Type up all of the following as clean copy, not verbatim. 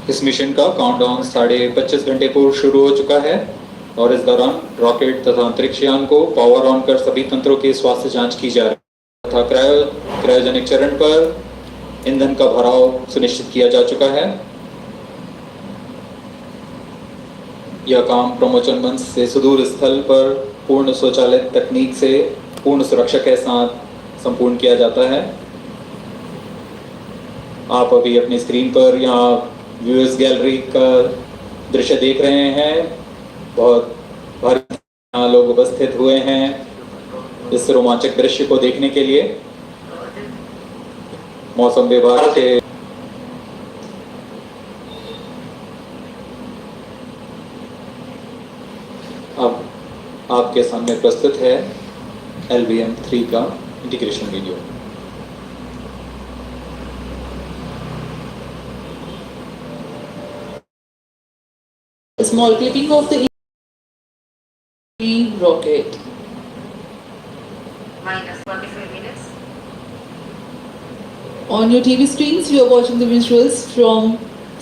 इस मिशन का काउंटडाउन 25.5 घंटे पूर्व शुरू हो चुका है और इस दौरान रॉकेट तथा अंतरिक्ष यान को पावर ऑन कर सभी तंत्रों की स्वास्थ्य जांच की जा रही है तथा क्रायोजेनिक चरण पर ईंधन का भराव सुनिश्चित किया जा चुका है। यह काम प्रमोचन मंच से सुदूर स्थल पर पूर्ण स्वचालित तकनीक से पूर्ण सुरक्षा के साथ संपूर्ण किया जाता है। आप अभी अपनी स्क्रीन पर यहाँ व्यूअर्स गैलरी का दृश्य देख रहे हैं। बहुत भारी लोग उपस्थित हुए हैं इस रोमांचक दृश्य को देखने के लिए। मौसम विभाग के अब आपके सामने प्रस्तुत है LVM3 का integration video. A small clipping of the rocket. Minus 45 minutes. On your TV screens, you are watching the visuals from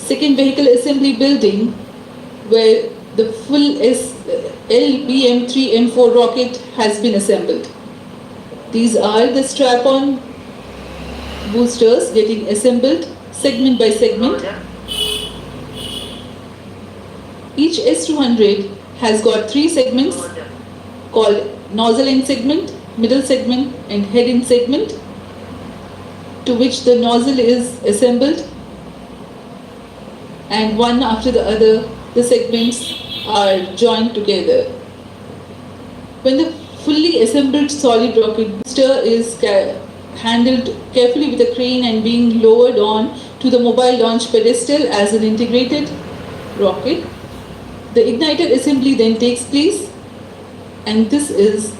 second vehicle assembly building, where the full LVM3 M4 rocket has been assembled. These are the strap-on boosters getting assembled segment by segment. Each S200 has got 3 segments called nozzle end segment, middle segment and head end segment, to which the nozzle is assembled, and one after the other the segments are joined together. When the fully assembled solid rocket booster is handled carefully with a crane and being lowered on to the mobile launch pedestal as an integrated rocket, the igniter assembly then takes place, and this is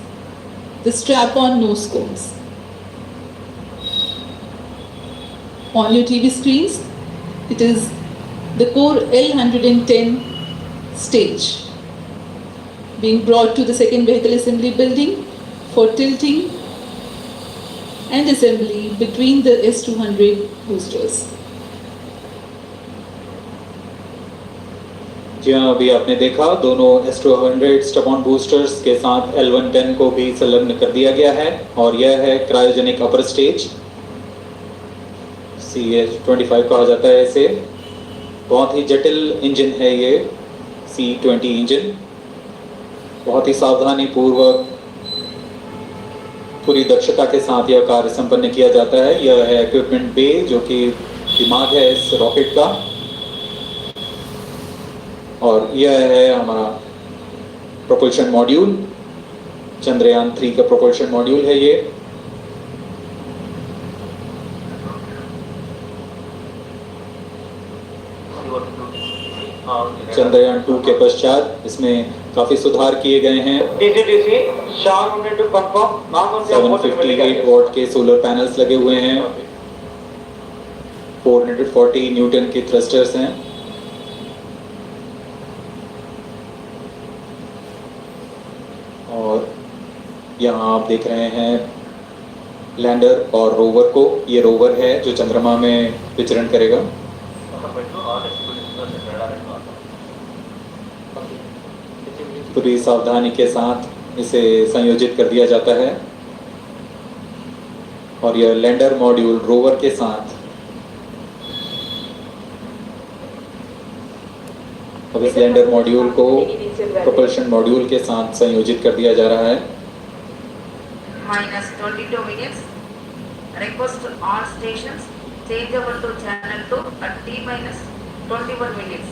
the strap-on nose cones. On your TV screens, it is the core L110 stage being brought to the second vehicle assembly building for tilting and assembly between the S200 boosters. जी हाँ, अभी आपने देखा दोनों S200 स्टप-ऑन boosters के साथ L110 को भी संलग्न कर दिया गया है और यह है क्रायोजेनिक अपर स्टेज, CH-25 कहा जाता है इसे। बहुत ही जटिल इंजन है ये C-20 इंजन। बहुत ही सावधानी पूर्वक पूरी दक्षता के साथ यह कार्य संपन्न किया जाता है। यह है इक्विपमेंट बे, जो कि दिमाग है इस रॉकेट का, और यह है हमारा प्रोपल्शन मॉड्यूल, चंद्रयान 3 का प्रोपल्शन मॉड्यूल है ये। चंद्रयान 2 के पश्चात इसमें काफी सुधार किए गए हैं। 758 वॉट के सोलर पैनल्स लगे हुए हैं, 440 न्यूटन के थ्रस्टर्स हैं। और यहाँ आप देख रहे हैं लैंडर और रोवर को। ये रोवर है जो चंद्रमा में विचरण करेगा। पूरी सावधानी के साथ इसे संयोजित कर दिया जाता है और यह लैंडर मॉड्यूल रोवर के साथ अब इस लैंडर मॉड्यूल को प्रोपल्शन मॉड्यूल के साथ संयोजित कर दिया जा रहा है। Minus 22 minutes. Request to all stations changeable to channel 2 at T minus 21 minutes.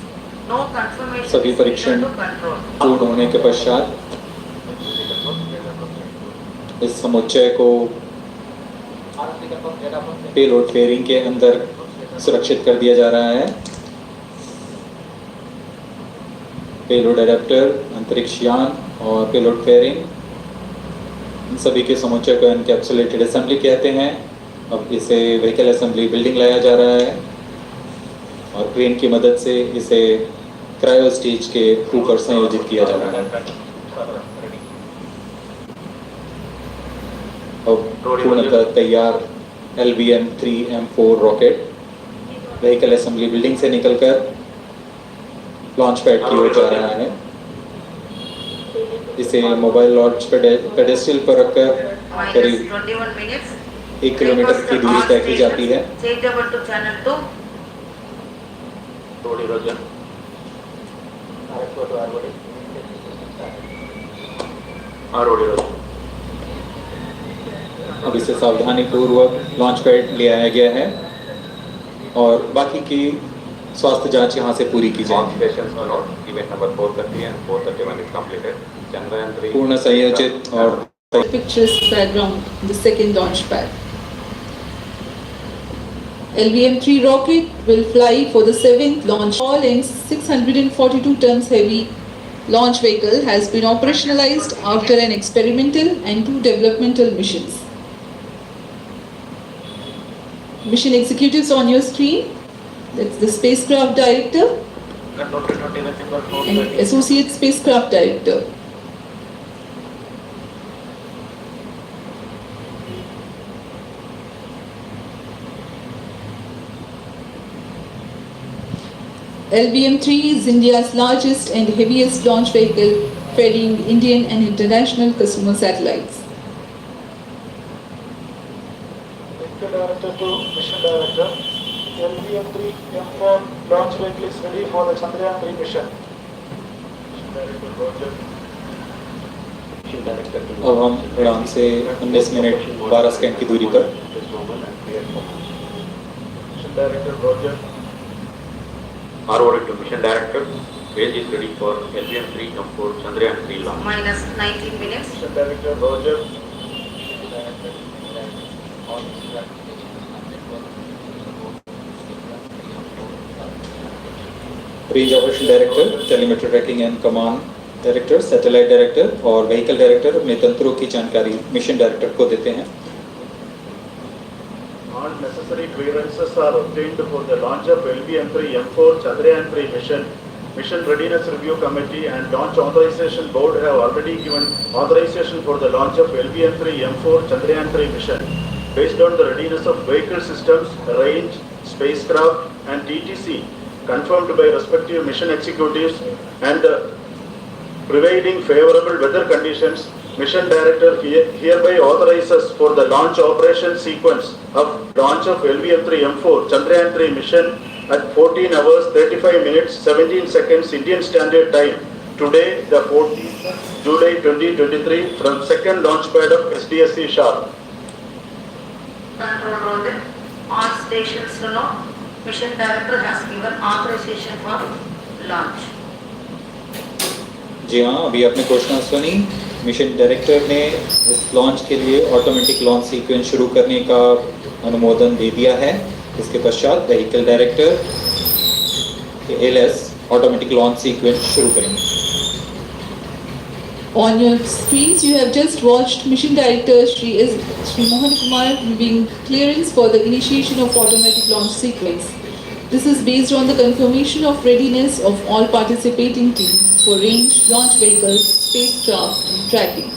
No confirmation. सभी परीक्षण पूर्ण होने के पश्चात इस समुच्चय को पेलोड फेयरिंग के अंदर सुरक्षित कर दिया जा रहा है। पेलोड एडेप्टर, अंतरिक्ष यान और पेलोड फेयरिंग, इन सभी के समुच्चय को एनकैप्सुलेटेड असेंबली कहते हैं। अब इसे व्हीकल असेंबली बिल्डिंग लाया जा रहा है और क्रेन की मदद से इसे क्रायो स्टेज के ऊपर संयोजित किया जा रहा है। अब पूर्णतः तैयार LVM3 M4 rocket vehicle assembly building से निकलकर लॉन्च पैड की ओर जा रहा है। इसे मोबाइल लॉन्च पेडेस्टल पर रखकर minus करीब 21 minutes. 1 किलोमीटर की दूरी तय की जाती है। Changeable to channel 2. Road erosion road erosion अब इसे सावधानी पूर्वक लॉन्च पैड ले आया गया है और बाकी की स्वास्थ्य जांच यहां से पूरी की जाएगी। Stations are not. Event number 430 and 431 is completed. Chandrayaan 3. पूर्ण संयोजित और Pictures background, the second launch pad. LVM3 rocket will fly for the 7th launch. All-length 642 tons heavy launch vehicle has been operationalized after an experimental and 2 developmental missions. Mission executives on your screen. That's the spacecraft director and associate spacecraft director. LVM3 is India's largest and heaviest launch vehicle ferrying Indian and international customer satellites. Technical Director to Mission Director. LVM3 M4 launch vehicle is ready for the Chandrayaan 3 mission. Mission Director Roger. अब हम उड़ान से 19 minute 12 second की दूरी पर Mission Director Roger. Forwarded to Mission Director. Page is ready for LVM3 M4 Chandrayaan 3 launch. Minus 19 minutes. Mission Director Roger. Range operation director, telemetry tracking and command director, satellite director और vehicle director अपने तंत्रों की जानकारी mission director को देते हैं। All necessary clearances are obtained for the launch of LVM3 M4 Chandrayaan 3 mission. Mission Readiness Review Committee and Launch Authorization Board have already given authorization for the launch of LVM3 M4 Chandrayaan 3 mission. Based on the readiness of vehicle systems, range, spacecraft and TTC confirmed by respective mission executives and the prevailing favorable weather conditions, Mission Director hereby authorizes for the launch operation sequence of launch of LVM3 M4 Chandrayaan 3 mission at 14 hours 35 minutes 17 seconds Indian Standard Time. Today, the 14th July 2023 from second launch pad of SDSC Sharp. Control road. All stations to know. Mission Director has given authorization for launch. जी हाँ, अभी आपने घोषणा सुनी। Mission director ने इस launch के लिए automatic launch sequence शुरू करने का अनुमोदन दे दिया है। इसके पश्चात vehicle director LS automatic launch sequence शुरू करेंगे। On your screens, you have just watched Mission Director Shri Mohan Kumar giving clearance for the initiation of automatic launch sequence. This is based on the confirmation of readiness of all participating teams for range, launch vehicles, spacecraft, and tracking.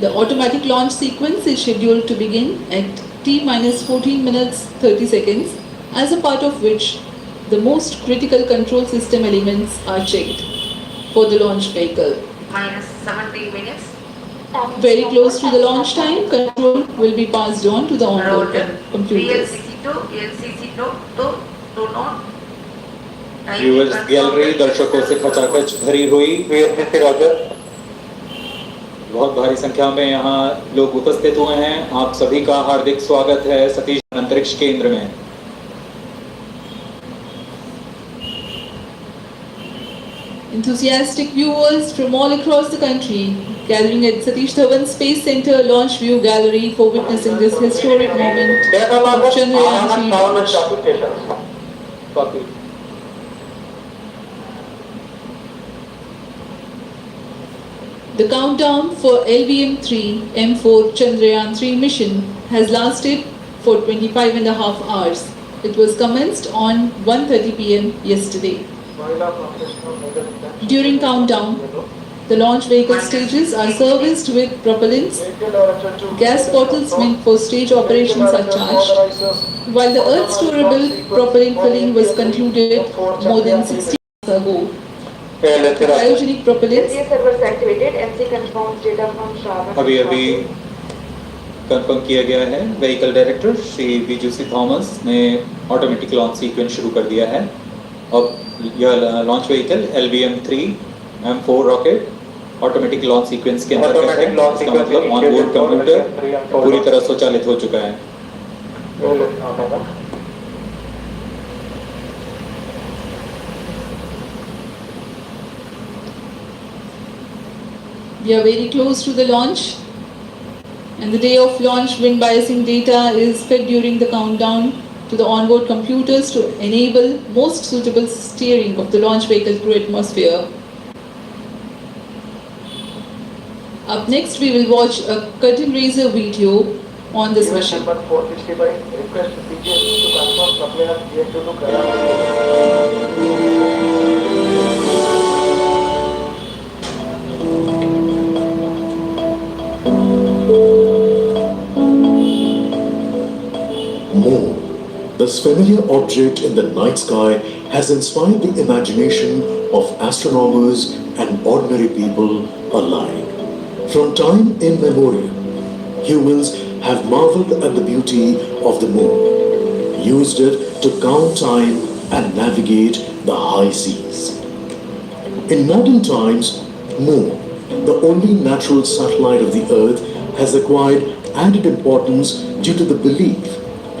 The automatic launch sequence is scheduled to begin at T-14 minutes 30 seconds, as a part of which the most critical control system elements are checked for the launch vehicle. Minus 17 minutes. Very close to the launch time, control will be passed on to the onboard Roger. computers. PLCC2, LCC2 to not. Viewers gallery दर्शकों से खचाखच भरी हुई। बहुत भारी संख्या में यहाँ लोग उपस्थित हुए हैं। आप सभी का हार्दिक स्वागत है सतीश अंतरिक्ष केंद्र में। Enthusiastic viewers from all across the country gathering at Satish Dhavan Space Center Launch View Gallery for witnessing this historic moment of Chandrayaan 3 launch. The countdown for LVM3 M4 Chandrayaan 3 mission has lasted for 25.5 hours. It was commenced on 1:30 p.m. yesterday. During countdown, the launch vehicle stages are serviced with propellants. Gas bottles meant for stage operations are charged. While the Earth storable propellant filling was concluded more than 60 ago. Cryogenic propellants. SCS servers activated. MC confirms data from Shravan. अभी confirm किया गया है। Vehicle director Shri बीजूसी Thomas ने automatic launch sequence शुरू कर दिया है। अब यह launch vehicle LVM3 M4 rocket automatic launch sequence के अंतर्गत है। इसका मतलब ऑन बोर्ड कंप्यूटर पूरी तरह स्वचालित हो चुका है। We are very close to the launch, and the day of launch wind biasing data is fed during the countdown to the onboard computers to enable most suitable steering of the launch vehicle through atmosphere. Up next we will watch a curtain raiser video on this mission. Number 465, request PGS to confirm supplier GN2 to Kerala. Moon, this familiar object in the night sky, has inspired the imagination of astronomers and ordinary people alike. From time immemorial, humans have marveled at the beauty of the moon, used it to count time and navigate the high seas. In modern times, Moon, the only natural satellite of the Earth, has acquired added importance due to the belief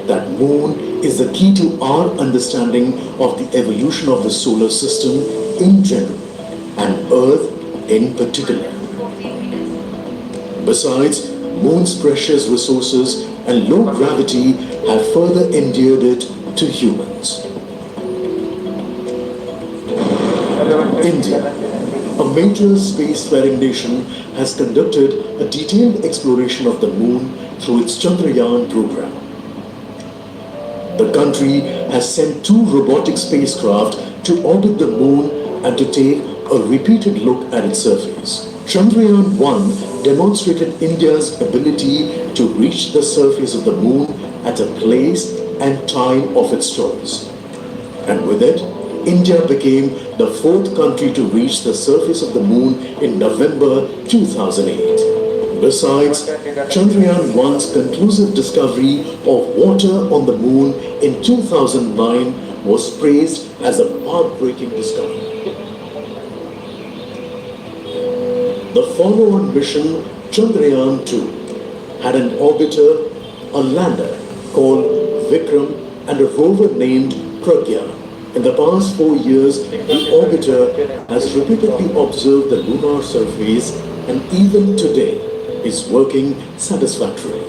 that Moon is the key to our understanding of the evolution of the solar system in general and Earth in particular. Besides, Moon's precious resources and low gravity have further endeared it to humans. India, a major spacefaring nation, has conducted a detailed exploration of the Moon through its Chandrayaan program. The country has sent 2 robotic spacecraft to orbit the Moon and to take a repeated look at its surface. Chandrayaan-1 demonstrated India's ability to reach the surface of the Moon at a place and time of its choice. And with it, India became the 4th country to reach the surface of the Moon in November 2008. Besides, Chandrayaan-1's conclusive discovery of water on the Moon in 2009 was praised as a path-breaking discovery. The follow-on mission, Chandrayaan-2, had an orbiter, a lander called Vikram, and a rover named Pragya. In the past 4 years, the orbiter has repeatedly observed the lunar surface and even today is working satisfactorily.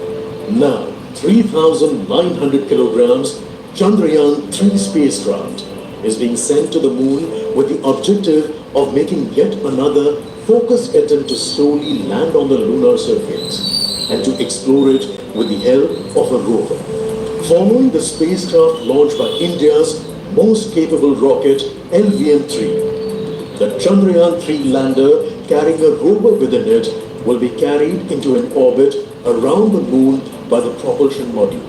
Now, 3,900 kilograms Chandrayaan-3 spacecraft is being sent to the Moon with the objective of making yet another focused attempt to slowly land on the lunar surface and to explore it with the help of a rover. Following the spacecraft launched by India's most capable rocket LVM3, the Chandrayaan-3 lander carrying a rover within it will be carried into an orbit around the Moon by the propulsion module.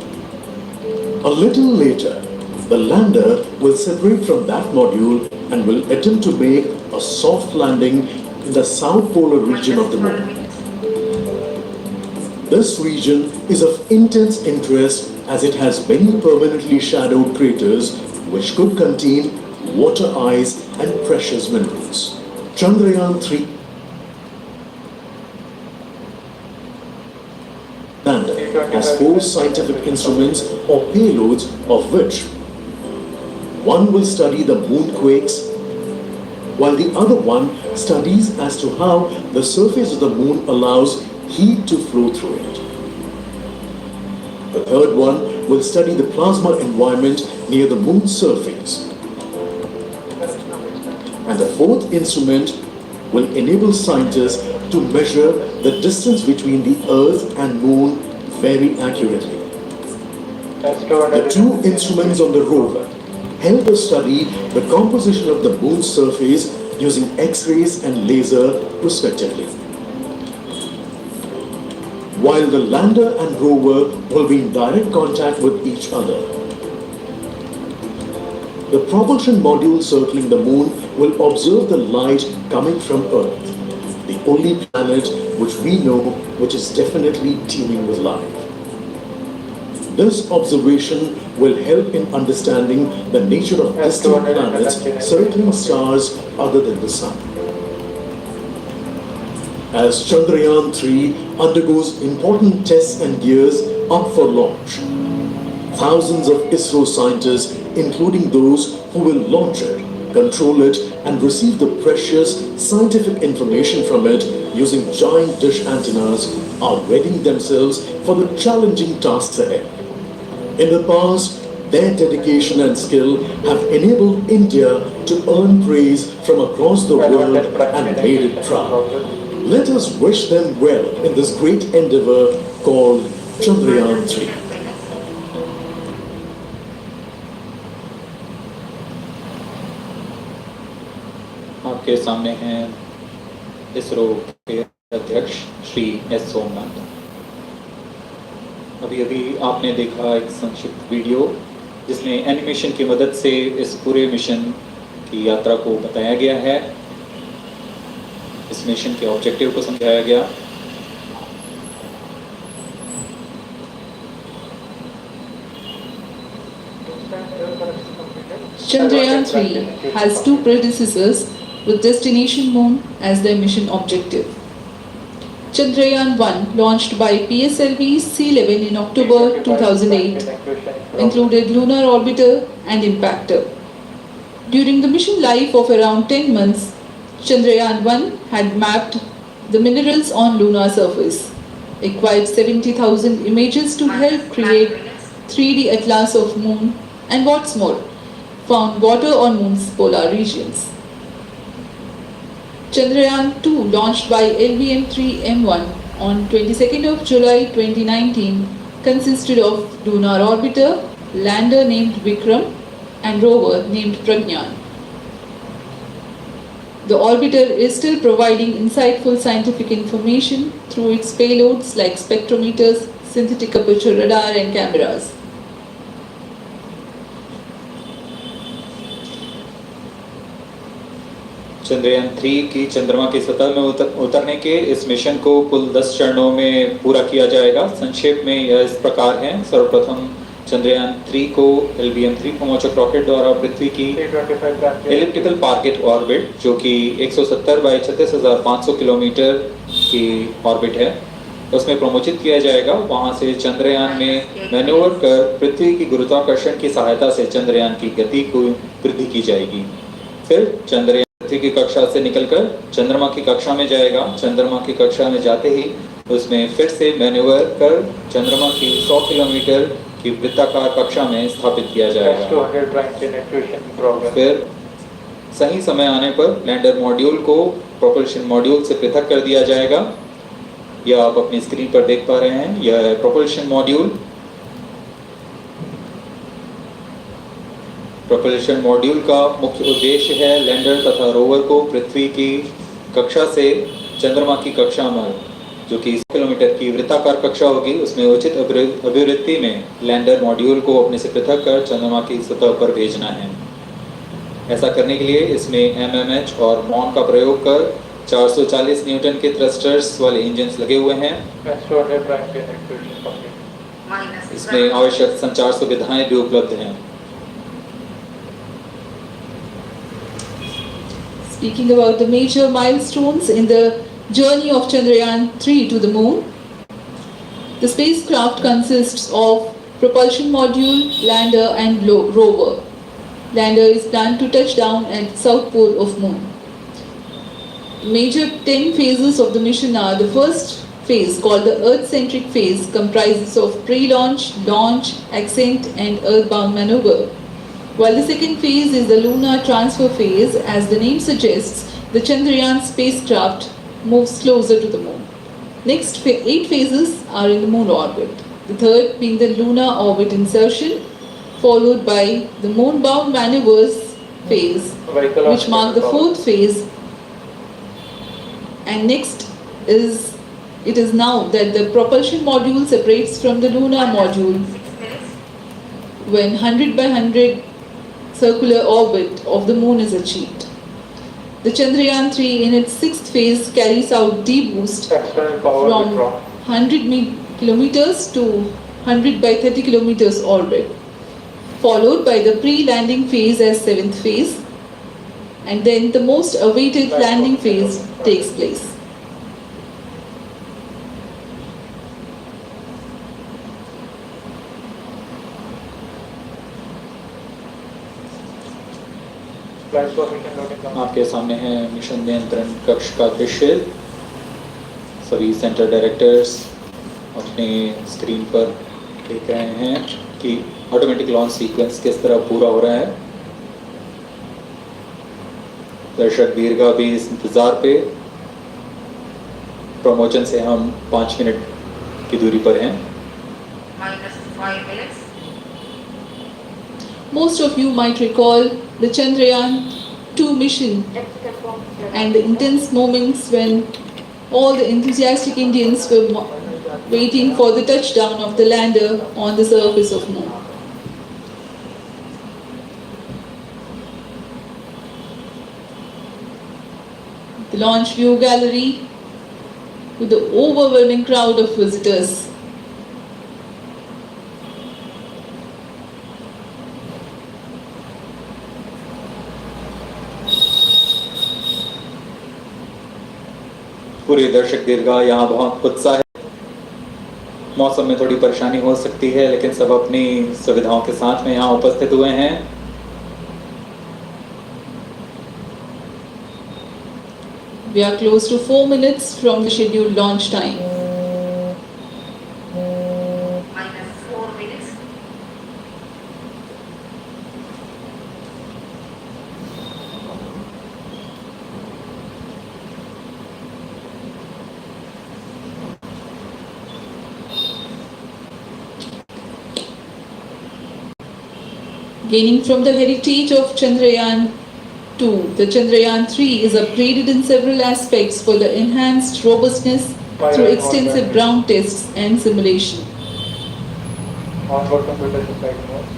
A little later, the lander will separate from that module and will attempt to make a soft landing in the south polar region of the Moon. This region is of intense interest as it has many permanently shadowed craters which could contain water ice and precious minerals. Chandrayaan-3 lander has 4 scientific instruments or payloads, of which one will study the moonquakes, while the other one studies as to how the surface of the Moon allows heat to flow through it. The third one will study the plasma environment near the Moon's surface. And the 4th instrument will enable scientists to measure the distance between the Earth and Moon very accurately. The 2 instruments on the rover help us study the composition of the Moon's surface using X-rays and laser respectively. While the lander and rover will be in direct contact with each other. The propulsion module circling the moon will observe the light coming from Earth, the only planet which we know which is definitely teeming with life. This observation will help in understanding the nature of distant planets circling stars other than the Sun. As Chandrayaan-3 undergoes important tests and gears up for launch, thousands of ISRO scientists, including those who will launch it, control it, and receive the precious scientific information from it using giant dish antennas, are readying themselves for the challenging tasks ahead. In the past, their dedication and skill have enabled India to earn praise from across the world and made it proud. Let us wish them well in this great endeavor called Chandrayaan-3. आपके सामने हैं इसरो के अध्यक्ष Shri S Somnath. अभी अभी आपने देखा एक संक्षिप्त वीडियो जिसमें एनिमेशन की मदद से इस पूरे मिशन की यात्रा को बताया गया है, इस मिशन के ऑब्जेक्टिव को समझाया गया। Chandrayaan-3 has two predecessors with destination moon as their mission objective. Chandrayaan-1, launched by PSLV C-11 in October 2008, included lunar orbiter and impactor. During the mission life of around 10 months, Chandrayaan-1 had mapped the minerals on lunar surface, acquired 70,000 images to help create 3D atlas of moon, and what's more, found water on moon's polar regions. Chandrayaan-2, launched by LVM3 M1 on 22nd of July 2019, consisted of lunar orbiter, lander named Vikram, and rover named Pragyan. The orbiter is still providing insightful scientific information through its payloads like spectrometers, synthetic aperture radar, and cameras. Chandrayaan 3 की चंद्रमा की सतह में उतरने के इस mission को कुल 10 चरणों में पूरा किया जाएगा। संक्षेप में यह इस प्रकार है। सर्वप्रथम चंद्रयान 3 को LVM3 प्रमोचक रॉकेट द्वारा पृथ्वी की एलिप्टिकल टारगेट ऑर्बिट, जो कि 170 बाई 36,500 किलोमीटर की ऑर्बिट है, उसमें प्रमोचित किया जाएगा। वहां से चंद्रयान में मैन्यूवर कर पृथ्वी की गुरुत्वाकर्षण की सहायता से चंद्रयान की गति को वृद्धि की जाएगी। फिर चंद्रयान पृथ्वी की कक्षा से निकलकर चंद्रमा की कक्षा में जाएगा। चंद्रमा की कक्षा में जाते ही उसमें फिर से मैन्यूवर कर चंद्रमा की 100 किलोमीटर की वृत्ताकार कक्षा में स्थापित किया जाएगा। फिर सही समय आने पर लैंडर मॉड्यूल को प्रोपल्शन मॉड्यूल से पृथक कर दिया जाएगा। यह आप अपनी स्क्रीन पर देख पा रहे हैं, यह है प्रोपल्शन मॉड्यूल। प्रोपल्शन मॉड्यूल का मुख्य उद्देश्य है लैंडर तथा रोवर को पृथ्वी की कक्षा से चंद्रमा की कक्षा में, जो कि 100 किलोमीटर की वृत्ताकार कक्षा होगी, उसमें उचित अभिवृत्ति में लैंडर मॉड्यूल को अपने से पृथक कर चंद्रमा की सतह पर भेजना है। ऐसा करने के लिए इसमें MMH और MON का प्रयोग कर 440 न्यूटन के थ्रस्टर्स वाले इंजन्स लगे हुए हैं। इसमें आवश्यक संचार सुविधाएं भी उपलब्ध हैं। Speaking about the major milestones in the journey of Chandrayaan-3 to the moon, the spacecraft consists of propulsion module, lander, and rover. Lander is planned to touch down at south pole of moon. Major 10 phases of the mission are: the first phase, called the Earth-centric phase, comprises of pre-launch, launch, ascent, and earthbound maneuver. While the second phase is the lunar transfer phase, as the name suggests, the Chandrayaan spacecraft moves closer to the moon. Next 8 phases are in the moon orbit. The third being the lunar orbit insertion, followed by the moon-bound maneuvers phase, which mark the fourth phase. And next it is now that the propulsion module separates from the lunar module when 100 by 100 circular orbit of the moon is achieved. The Chandrayaan-3 in its sixth phase carries out D-boost External power from withdrawn. 100 kilometers to 100 by 30 kilometers orbit, followed by the pre-landing phase as seventh phase, and then the most awaited landing phase takes place. Flights for mission loading complete. आपके सामने है mission नियंत्रण कक्ष का दृश्य। सभी centre directors अपने screen पर देख रहे हैं कि ऑटोमेटिक लॉन्च सीक्वेंस किस तरह पूरा हो रहा है। दर्शक दीर्घा भी इस इंतज़ार पे। प्रमोशन से हम 5 मिनट की दूरी पर हैं। -5 minutes. Most of you might recall the Chandrayaan-2 mission and the intense moments when all the enthusiastic Indians were waiting for the touchdown of the lander on the surface of moon. The launch view gallery with the overwhelming crowd of visitors. पूरी दर्शक दीर्घा यहाँ बहुत उत्साह है। मौसम में थोड़ी परेशानी हो सकती है, लेकिन सब अपनी सुविधाओं के साथ में यहाँ उपस्थित हुए हैं। We are close to 4 minutes from the scheduled launch time. -4 minutes. Gaining from the heritage of Chandrayaan-2, the Chandrayaan-3 is upgraded in several aspects for the enhanced robustness through extensive ground tests and simulation. Onboard computer to flight mode.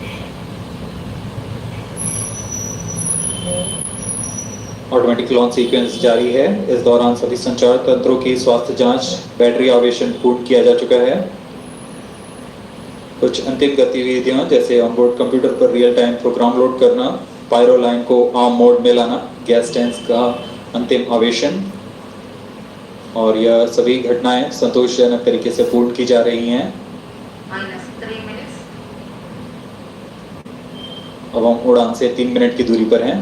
Automatic launch sequence जारी है। इस दौरान सभी संचार तंत्रों की स्वास्थ्य जांच, बैटरी आवेशन पूर्ण किया जा चुका है। कुछ अंतिम गतिविधियां जैसे ऑनबोर्ड कंप्यूटर पर रियल टाइम प्रोग्राम लोड करना, पायरो लाइन को आर्म मोड में लाना, गैस टैंक्स का अंतिम आवेशन, और यह सभी घटनाएं संतोषजनक तरीके से पूर्ण की जा रही हैं। -3 minutes. अब हम उड़ान से 3 मिनट की दूरी पर हैं।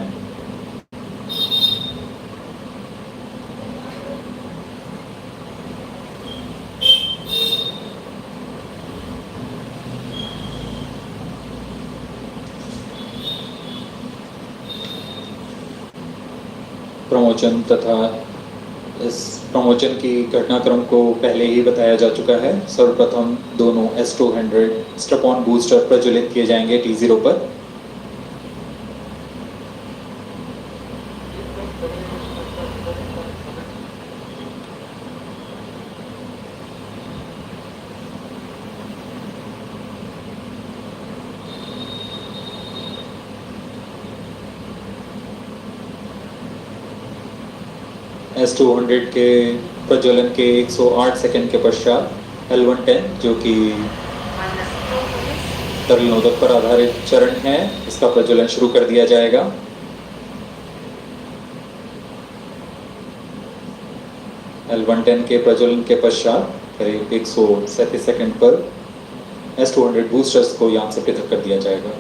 प्रमोशन तथा इस प्रमोशन की घटनाक्रम को पहले ही बताया जा चुका है। सर्वप्रथम दोनों S200 स्ट्रप-ऑन बूस्टर प्रज्वलित किए जाएंगे T0 पर। S200 के प्रज्वलन के 108 सेकंड के पश्चात L110 जो कि -2 minutes. तरल नोदक पर आधारित चरण है, इसका प्रज्वलन शुरू कर दिया जाएगा। L110 के प्रज्वलन के पश्चात करीब 137 सेकंड पर S200 बूस्टर्स को यान से पृथक कर दिया जाएगा।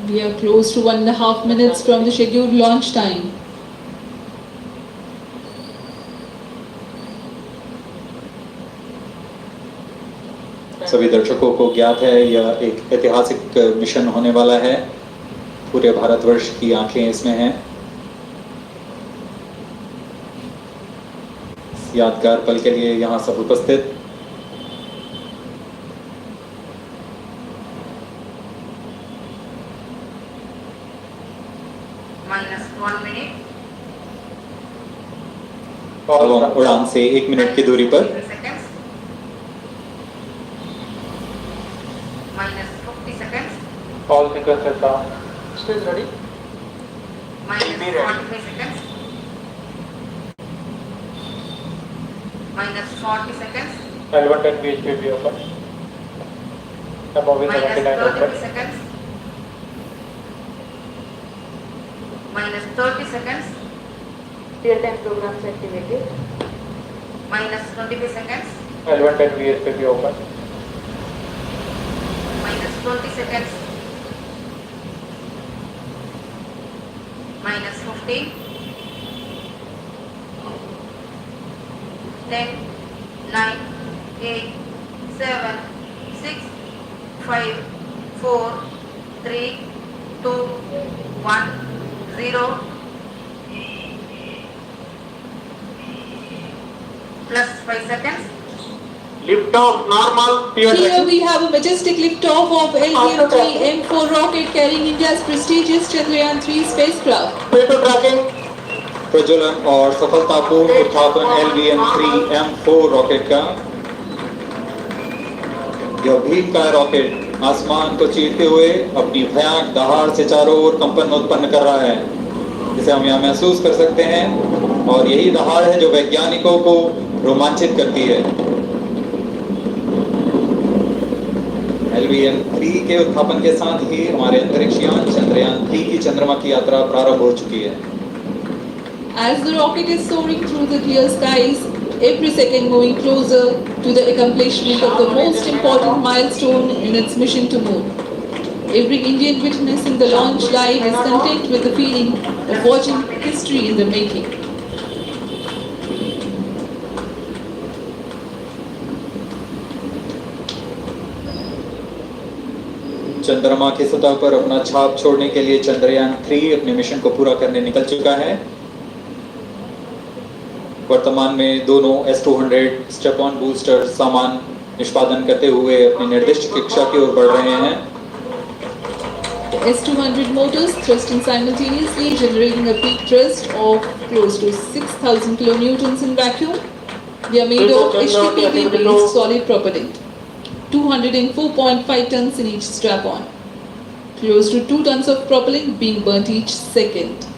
We are close to 1.5 minutes from the scheduled launch time. सभी दर्शकों को ज्ञात है यह एक ऐतिहासिक मिशन होने वाला है। पूरे भारतवर्ष की आंखें इसमें हैं। यादगार पल के लिए यहाँ सब उपस्थित। -1 minute. अब हम उड़ान से 1 मिनट की दूरी पर seconds. Minus 50 seconds. All sequences are stage ready. Minus Be ready. 45 seconds. Minus 40 seconds. L110 VHP be open. Above is Minus 79 32 open. seconds. Minus 30 seconds. Real-time programs activated. Minus 25 seconds. L110 VHP be open. Minus 20 seconds. Minus 15. 10, 9, 8, 7, 6, 5, 4, 3, 2, 1, 0. Plus 5 seconds. Lift off normal. Here we have a majestic liftoff of LVM3 M4 rocket carrying India's prestigious Chandrayaan-3 spacecraft. Paper tracking. प्रज्वलन और सफलतापूर्ण उत्थापन LVM3 M4 rocket का। यह भीमकाय rocket आसमान को चीरते हुए अपनी भयानक दहाड़ से चारों ओर कंपन उत्पन्न कर रहा है, जिसे हम यहाँ महसूस कर सकते हैं, और यही दहाड़ है जो वैज्ञानिकों को रोमांचित करती है। LVM3 के उत्थापन के साथ ही हमारे अंतरिक्ष यान चंद्रयान-3 की चंद्रमा की यात्रा प्रारंभ हो चुकी है। As the rocket is soaring through the clear skies, every second moving closer to the accomplishment of the most important milestone in its mission to moon. Every Indian witnessing the launch live is content with the feeling of watching history in the making. चंद्रमा की सतह पर अपना छाप छोड़ने के लिए चंद्रयान-3 अपने मिशन को पूरा करने निकल चुका है। वर्तमान में दोनों S200 स्टेप ऑन बूस्टर सामान निष्पादन करते हुए अपनी निर्दिष्ट कक्षा की ओर बढ़ रहे हैं। The S200 motors thrusting simultaneously, generating a peak thrust of close to 6,000 kilonewtons in vacuum. They are made of HTPB-based solid propellant. 204.5 tons in each strap-on. Close to 2 tons of propellant being burnt each second.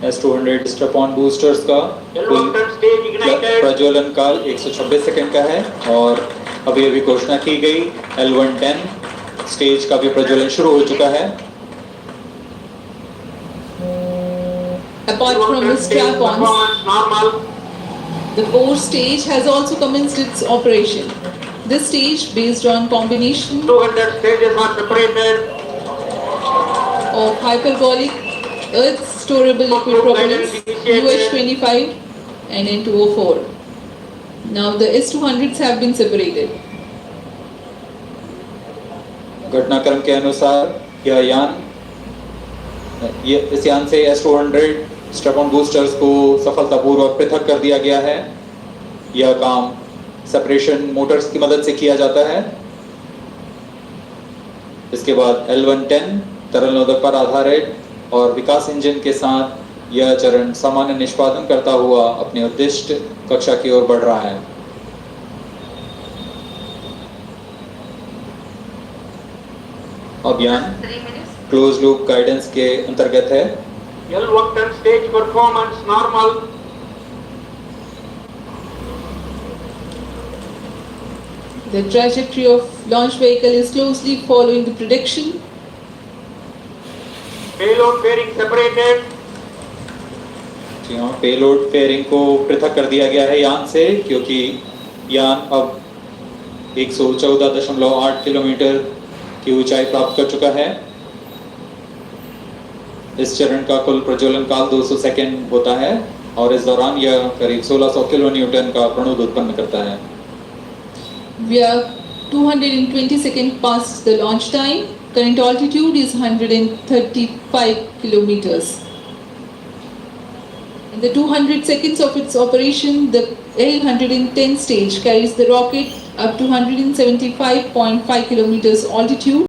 S200 step on boosters का कुल प्रज्वलन काल 126 second का है, और अभी अभी घोषणा की गई L110 स्टेज का भी प्रज्वलन शुरू हो चुका है। Apart from the strap-ons, Normal. the core stage has also commenced its operation. This stage, based on combination 200 stages are separated. of hyperbolic Earth storable liquid propellants UH-25 and N2O4. Now the S200s have been separated. घटनाक्रम के अनुसार यह यान इस यान से S200 step on boosters को सफलतापूर्वक पृथक कर दिया गया है। यह काम सेपरेशन मोटर्स की मदद से किया जाता है। इसके बाद L110 तरल नोदक पर आधारित और विकास इंजन के साथ यह चरण सामान्य निष्पादन करता हुआ अपने उद्दिष्ट कक्षा की ओर बढ़ रहा है। अभियान 3 minutes. क्लोज लूप गाइडेंस के अंतर्गत है। L110 stage performance normal. The trajectory of launch vehicle is closely following the prediction. Payload fairing separated. जी हाँ, पेलोड फेयरिंग को पृथक कर दिया गया है यान से, क्योंकि यान अब 114.8 किलोमीटर की ऊंचाई प्राप्त कर चुका है। इस चरण का कुल प्रज्वलन काल 200 सेकेंड होता है, और इस दौरान यह करीब 1600 किलो न्यूटन का प्रणोद उत्पन्न करता है। We are 220 seconds past the launch time. Current altitude is 135 kilometers. In the 200 seconds of its operation, the L110 stage carries the rocket up to 175.5 kilometers altitude.